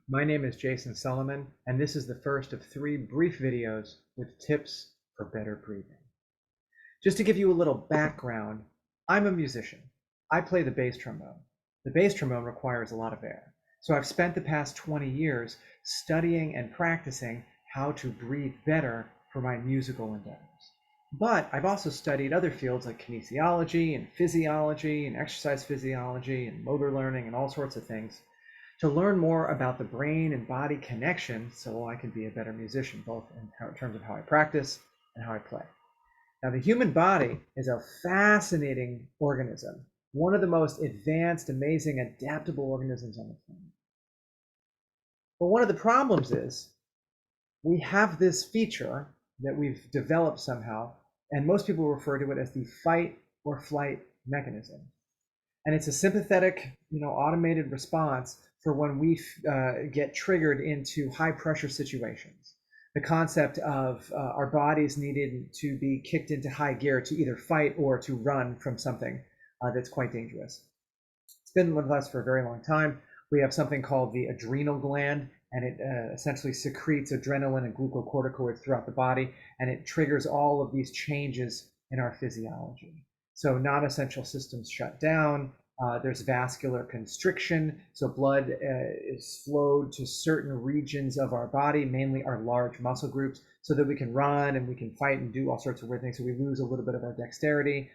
My name is Jason Sulliman, and this is the first of 3 brief videos with tips for better breathing. Just to give you a little background, I'm a musician. I play the bass trombone. The bass trombone requires a lot of air. So I've spent the past 20 years studying and practicing how to breathe better for my musical endeavors. But I've also studied other fields like kinesiology and physiology and exercise physiology and motor learning and all sorts of things to learn more about the brain and body connection so I can be a better musician, both in terms of how I practice and how I play. Now, the human body is a fascinating organism, one of the most advanced, amazing, adaptable organisms on the planet. But one of the problems is we have this feature that we've developed somehow, and most people refer to it as the fight or flight mechanism. And it's a sympathetic, automated response for when we get triggered into high pressure situations. The concept of our bodies needed to be kicked into high gear to either fight or to run from something that's quite dangerous. It's been with us for a very long time. We have something called the adrenal gland, and it essentially secretes adrenaline and glucocorticoids throughout the body, and it triggers all of these changes in our physiology. So non-essential systems shut down. There's vascular constriction, so blood is flowed to certain regions of our body, mainly our large muscle groups, so that we can run and we can fight and do all sorts of weird things. So we lose a little bit of our dexterity.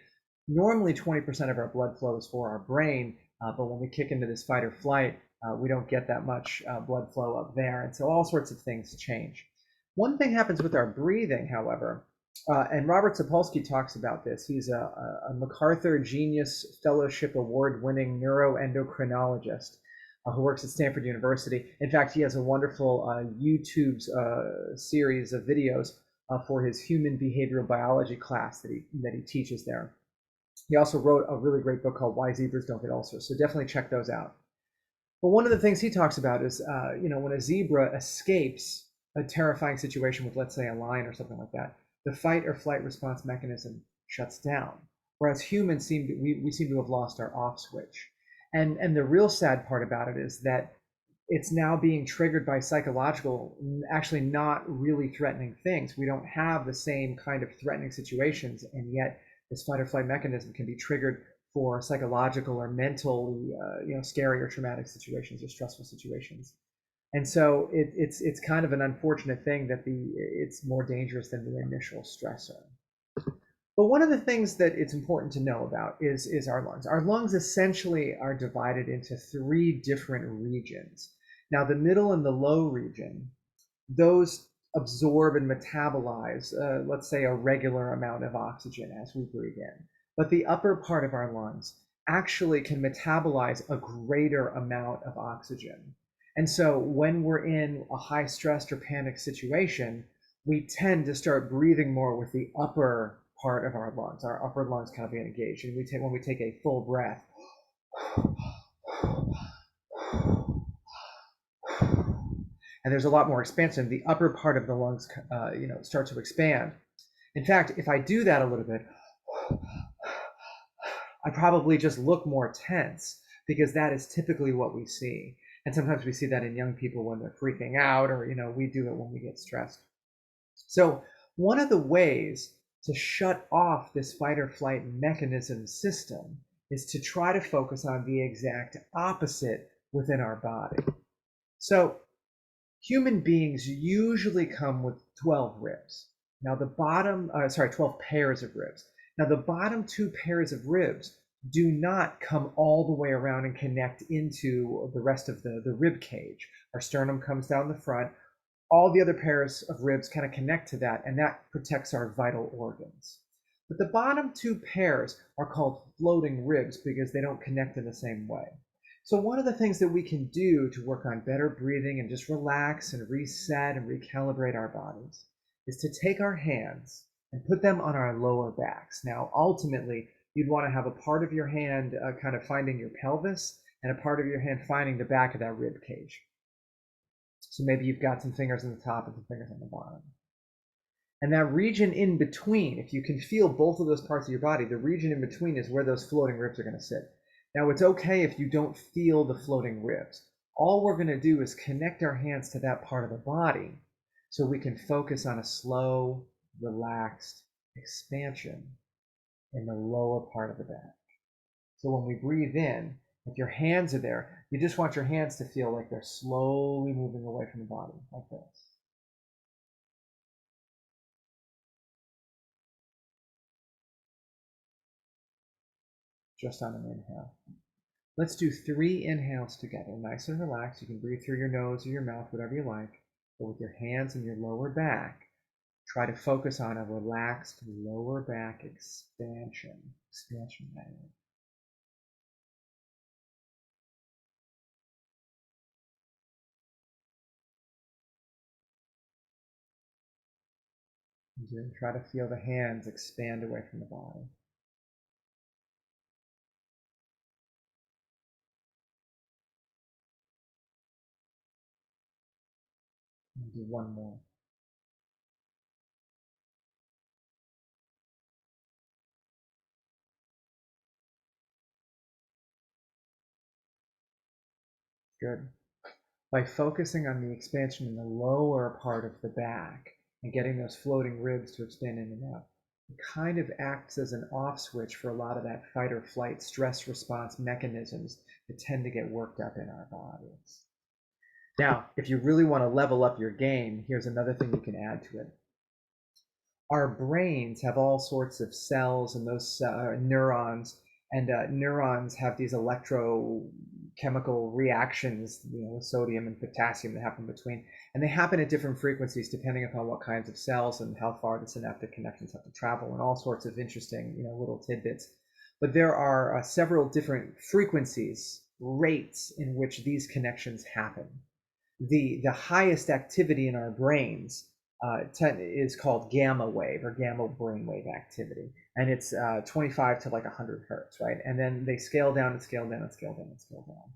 Normally 20% of our blood flow is for our brain, but when we kick into this fight or flight, we don't get that much blood flow up there. And so all sorts of things change. One thing happens with our breathing, however, and Robert Sapolsky talks about this. He's a MacArthur Genius Fellowship Award-winning neuroendocrinologist who works at Stanford University. In fact, he has a wonderful YouTube series of videos for his human behavioral biology class that he teaches there. He also wrote a really great book called Why Zebras Don't Get Ulcers, so definitely check those out. But one of the things he talks about is, when a zebra escapes a terrifying situation with, let's say, a lion or something like that, the fight or flight response mechanism shuts down. Whereas humans we seem to have lost our off switch. And the real sad part about it is that it's now being triggered by psychological, actually not really threatening things. We don't have the same kind of threatening situations, and yet this fight or flight mechanism can be triggered for psychological or mentally, scary or traumatic situations or stressful situations. And so it's kind of an unfortunate thing that it's more dangerous than the initial stressor. But one of the things that it's important to know about is our lungs. Our lungs essentially are divided into 3 different regions. Now, the middle and the low region, those absorb and metabolize, let's say, a regular amount of oxygen as we breathe in. But the upper part of our lungs actually can metabolize a greater amount of oxygen. And so when we're in a high stressed or panic situation, we tend to start breathing more with the upper part of our lungs. Our upper lungs kind of get engaged. And when we take a full breath, and there's a lot more expansion, the upper part of the lungs, start to expand. In fact, if I do that a little bit, I probably just look more tense because that is typically what we see. And sometimes we see that in young people when they're freaking out, or we do it when we get stressed. So one of the ways to shut off this fight or flight mechanism system is to try to focus on the exact opposite within our body. So human beings usually come with 12 ribs. Now the 12 pairs of ribs. Now the bottom 2 pairs of ribs do not come all the way around and connect into the rest of the rib cage. Our sternum comes down the front. All the other pairs of ribs kind of connect to that, and that protects our vital organs. But the bottom 2 pairs are called floating ribs because they don't connect in the same way. So one of the things that we can do to work on better breathing and just relax and reset and recalibrate our bodies is to take our hands and put them on our lower backs. Now, ultimately, you'd want to have a part of your hand kind of finding your pelvis and a part of your hand finding the back of that rib cage. So maybe you've got some fingers on the top and some fingers on the bottom. And that region in between, if you can feel both of those parts of your body, the region in between is where those floating ribs are going to sit. Now, it's okay if you don't feel the floating ribs. All we're going to do is connect our hands to that part of the body so we can focus on a slow, relaxed expansion in the lower part of the back. So when we breathe in, if your hands are there, you just want your hands to feel like they're slowly moving away from the body, like this. Just on an inhale. Let's do 3 inhales together, nice and relaxed. You can breathe through your nose or your mouth, whatever you like. But with your hands in your lower back, try to focus on a relaxed lower back expansion. Expansion manual. And then try to feel the hands expand away from the body. And do one more. Good. By focusing on the expansion in the lower part of the back and getting those floating ribs to expand in and out, it kind of acts as an off switch for a lot of that fight or flight stress response mechanisms that tend to get worked up in our bodies. Now, if you really want to level up your game, here's another thing you can add to it. Our brains have all sorts of cells and those neurons, and neurons have these electrochemical reactions, with sodium and potassium that happen between, and they happen at different frequencies depending upon what kinds of cells and how far the synaptic connections have to travel, and all sorts of interesting, little tidbits. But there are several different frequencies, rates in which these connections happen. The highest activity in our brains is called gamma wave or gamma brainwave activity, and it's 25 to like 100 hertz, right? And then they scale down and scale down and scale down and scale down.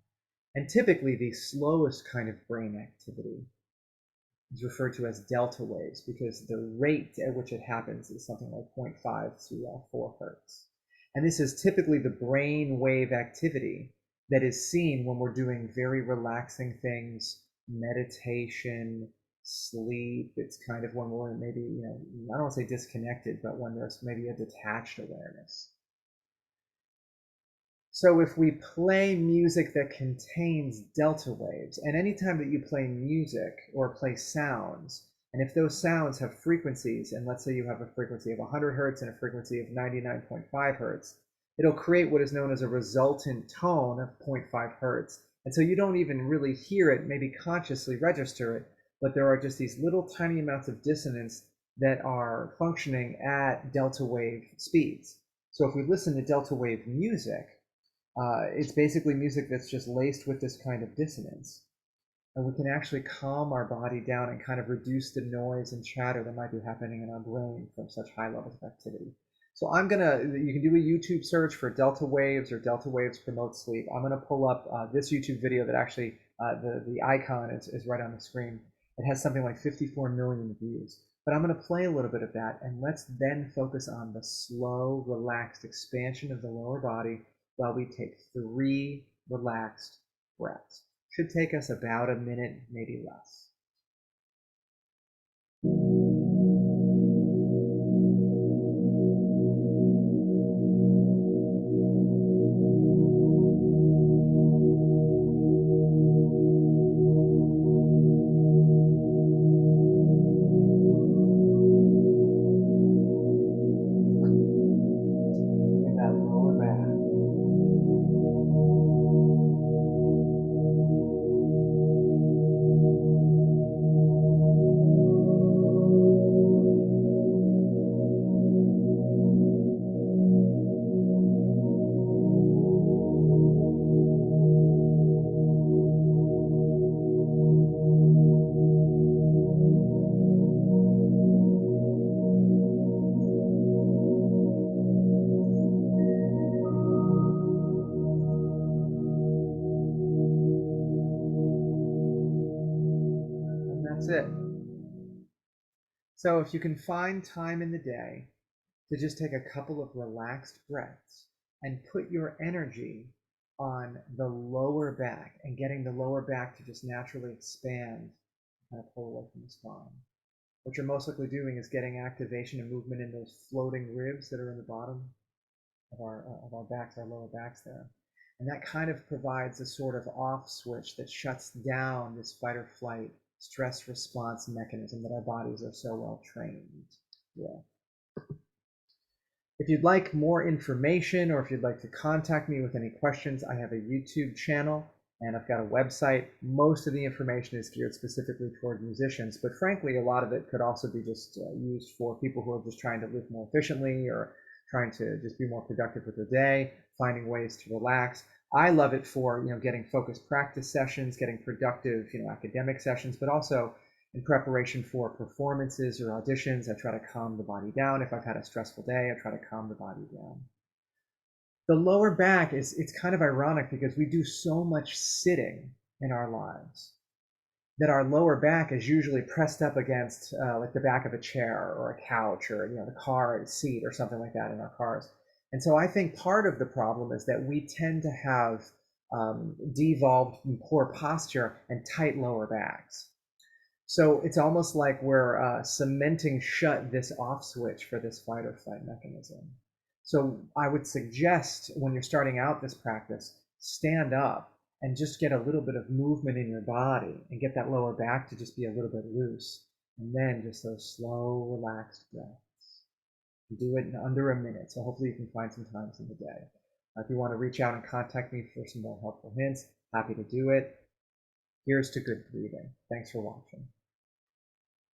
And typically the slowest kind of brain activity is referred to as delta waves because the rate at which it happens is something like 0.5 to 4 hertz. And this is typically the brain wave activity that is seen when we're doing very relaxing things, meditation, sleep. It's kind of when we're maybe, I don't want to say disconnected, but when there's maybe a detached awareness. So if we play music that contains delta waves, and anytime that you play music or play sounds, and if those sounds have frequencies, and let's say you have a frequency of 100 hertz and a frequency of 99.5 hertz, it'll create what is known as a resultant tone of 0.5 hertz. And so you don't even really hear it, maybe consciously register it, but there are just these little tiny amounts of dissonance that are functioning at delta wave speeds. So if we listen to delta wave music, it's basically music that's just laced with this kind of dissonance. And we can actually calm our body down and kind of reduce the noise and chatter that might be happening in our brain from such high levels of activity. So you can do a YouTube search for delta waves or delta waves promote sleep. I'm going to pull up this YouTube video that actually, the icon is right on the screen. It has something like 54 million views. But I'm going to play a little bit of that, and let's then focus on the slow, relaxed expansion of the lower body while we take 3 relaxed breaths. Should take us about a minute, maybe less. In that lower back. And that's it. So if you can find time in the day to just take a couple of relaxed breaths and put your energy on the lower back and getting the lower back to just naturally expand, kind of pull away from the spine. What you're most likely doing is getting activation and movement in those floating ribs that are in the bottom of our backs, our lower backs there. And that kind of provides a sort of off switch that shuts down this fight or flight stress response mechanism that our bodies are so well trained with. If you'd like more information or if you'd like to contact me with any questions, I have a YouTube channel and I've got a website. Most of the information is geared specifically toward musicians, but frankly, a lot of it could also be just used for people who are just trying to live more efficiently or trying to just be more productive with their day, finding ways to relax. I love it for getting focused practice sessions, getting productive academic sessions, but also in preparation for performances or auditions. I try to calm the body down. If I've had a stressful day, I try to calm the body down. The lower back it's kind of ironic because we do so much sitting in our lives that our lower back is usually pressed up against like the back of a chair or a couch or the car seat or something like that in our cars. And so I think part of the problem is that we tend to have devolved poor posture and tight lower backs. So it's almost like we're cementing shut this off switch for this fight or flight mechanism. So I would suggest when you're starting out this practice, stand up and just get a little bit of movement in your body and get that lower back to just be a little bit loose. And then just those slow, relaxed breaths. You do it in under a minute, so hopefully you can find some times in the day. If you want to reach out and contact me for some more helpful hints, happy to do it. Here's to good breathing. Thanks for watching.